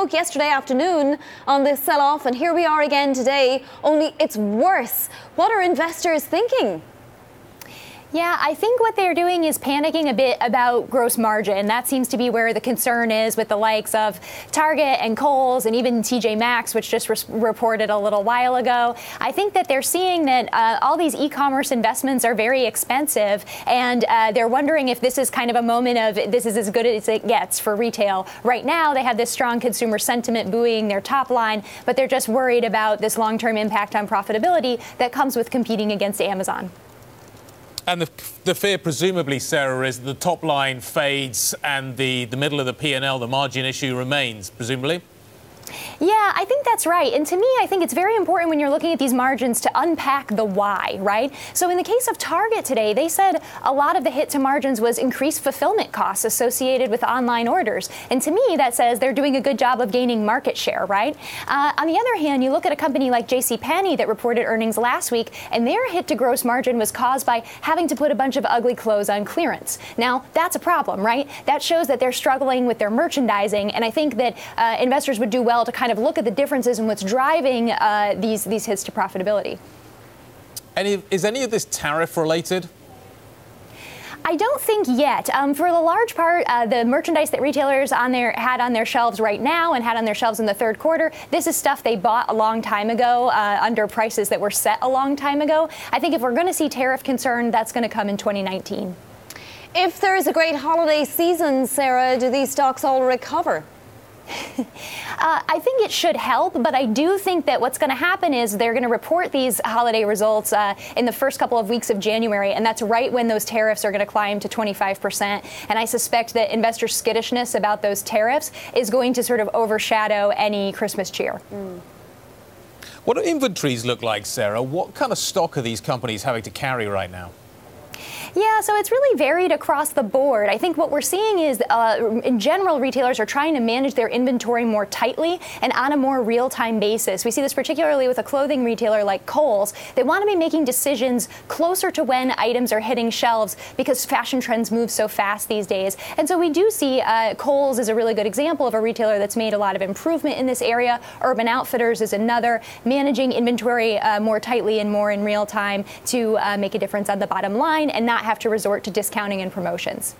spoke yesterday afternoon on this sell-off, and here we are again today, only it's worse. What are investors thinking? Yeah, I think what they're doing is panicking a bit about gross margin. That seems to be where the concern is with the likes of Target and Kohl's and even TJ Maxx, which just reported a little while ago. I think that they're seeing that all these e-commerce investments are very expensive, and they're wondering if this is kind of a moment of this is as good as it gets for retail. Right now, they have this strong consumer sentiment buoying their top line, but they're just worried about this long-term impact on profitability that comes with competing against Amazon. And the fear, presumably, Sarah, is the top line fades and the middle of the P&L, the margin issue, remains, presumably? Yeah, I think that's right. And to me, I think it's very important when you're looking at these margins to unpack the why, right? So in the case of Target today, they said a lot of the hit to margins was increased fulfillment costs associated with online orders. And to me, that says they're doing a good job of gaining market share, right? On the other hand, you look at a company like JCPenney that reported earnings last week, and their hit to gross margin was caused by having to put a bunch of ugly clothes on clearance. Now, that's a problem, right? That shows that they're struggling with their merchandising, and I think that investors would do well to kind of look at the differences in what's driving these hits to profitability. Is any of this tariff related? I don't think yet. For the large part, the merchandise that retailers had on their shelves right now and had on their shelves in the third quarter, this is stuff they bought a long time ago under prices that were set a long time ago. I think if we're going to see tariff concern, that's going to come in 2019. If there is a great holiday season, Sarah, do these stocks all recover? I think it should help, but I do think that what's going to happen is they're going to report these holiday results in the first couple of weeks of January, and that's right when those tariffs are going to climb to 25%. And I suspect that investor skittishness about those tariffs is going to sort of overshadow any Christmas cheer. What do inventories look like, Sarah? What kind of stock are these companies having to carry right now? Yeah, so it's really varied across the board. I think what we're seeing is, in general, retailers are trying to manage their inventory more tightly and on a more real-time basis. We see this particularly with a clothing retailer like Kohl's. They want to be making decisions closer to when items are hitting shelves because fashion trends move so fast these days. And so we do see Kohl's is a really good example of a retailer that's made a lot of improvement in this area. Urban Outfitters is another, managing inventory more tightly and more in real time to make a difference on the bottom line and not have to resort to discounting and promotions.